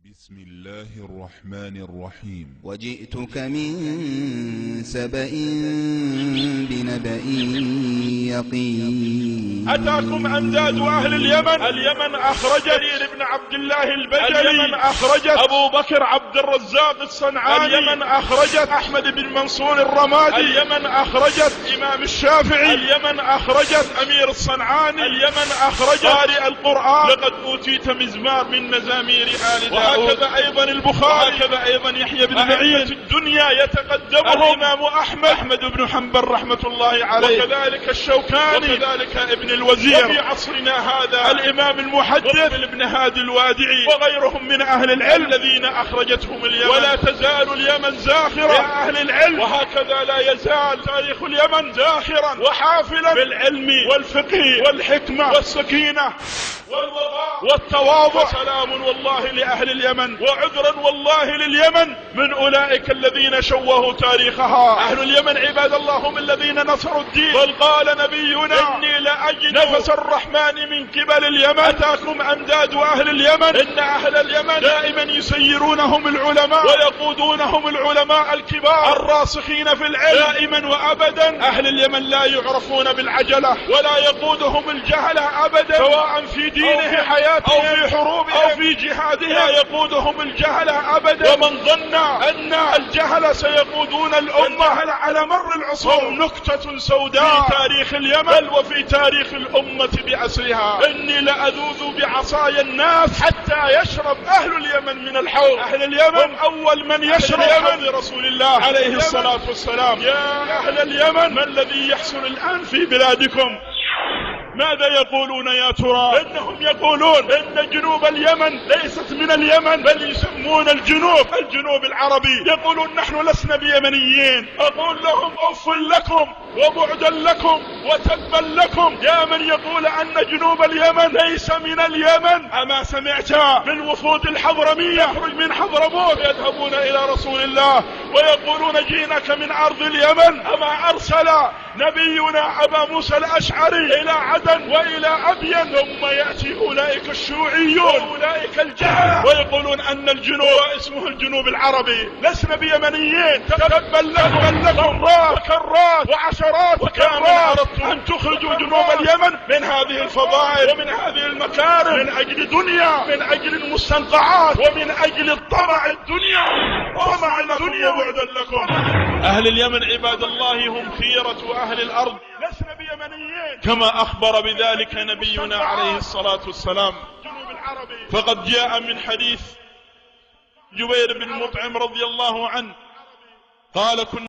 بسم الله الرحمن الرحيم. وجئتك من سبأ بنبأ يقين. أتاكم أمداد أهل اليمن. اليمن أخرج جرير بن عبد الله البجلي. اليمن أخرجت أبو بكر عبد الرزاق الصنعاني. اليمن أخرجت أحمد بن منصور الرمادي. اليمن أخرجت إمام الشافعي. اليمن أخرجت أمير الصنعاني. اليمن أخرجت قارئ القرآن. لقد أوتيت مزمار من مزامير آل داود. وهكذا أيضا البخاري. وهكذا أيضا يحيى بن معين. الدنيا يتقدمهم الإمام أحمد بن حنبل رحمة الله عليه، وكذلك الشوكاني، وكذلك ابن الوزير. وفي عصرنا هذا الإمام المحدث ابن هادي الوادعي وغيرهم من أهل العلم الذين أخرجتهم اليمن. ولا تزال اليمن زاخرة يا أهل العلم، وهكذا لا يزال تاريخ اليمن زاخرا وحافلا بالعلم والفقه والحكمة والسكينة والوقار والتواضع. سلام والله لأهل اليمن، وعذرا والله لليمن من أولئك الذين شوهوا تاريخها. أهل اليمن عباد الله هم الذين نصروا الدين، بل قال نبينا إني لأجد نفس الرحمن من قبل اليمن. أتاكم أمداد أهل اليمن. إن أهل اليمن دائما يسيرونهم العلماء ويقودونهم العلماء الكبار الراسخين في العلم دائما وأبدا. أهل اليمن لا يعرفون بالعجلة، ولا يقودهم الجهلة أبدا، سواء في دينهم أو في حياتهم أو في حروبهم أو في جهادهم. لا يقودهم الجهلة أبدا. ومن ظن أن الجهل سيقودون الأمة على مر العصور هم نكتة سوداء في تاريخ اليمن بل وفي تاريخ الأمة بأسرها. إني لأذوذ بعصاي الناس حتى يشرب أهل اليمن من الحوض. أهل اليمن هم أول من يشرب حوض رسول الله عليه الصلاة والسلام. يا أهل اليمن، ما الذي يحصل الآن في بلادكم؟ ماذا يقولون يا ترى؟ إنهم يقولون إن جنوب اليمن ليست من اليمن، بل يسمون الجنوب العربي. يقولون نحن لسنا بيمنيين. أقول لهم أف لكم وبعدا لكم وتبا لكم يا من يقول أن جنوب اليمن ليس من اليمن. أما سمعت من وفود الحضرمية يخرج من حضرموت يذهبون إلى رسول الله ويقولون جيناك من أرض اليمن؟ أما أرسل نبينا أبا موسى الأشعري إلى عدن وإلى أبين، ثم يأتي أولئك الشيوعيون وأولئك الجهل ويقولون أن الجنوب اسمه الجنوب العربي. لسنا بيمنيين. تبا لكم وكرات وعشرات وكرات أن تخرجوا جنوب اليمن من هذه الفضائل ومن هذه المكارم من أجل دنيا، من أجل المستنقعات، ومن أجل طمع الدنيا. بعدا لكم. أهل اليمن عباد الله هم خيرة أهل الأرض، لسنا بيمنيين، كما أخبر بذلك نبينا عليه الصلاة والسلام. فقد جاء من حديث جبير بن مطعم رضي الله عنه قال: كنا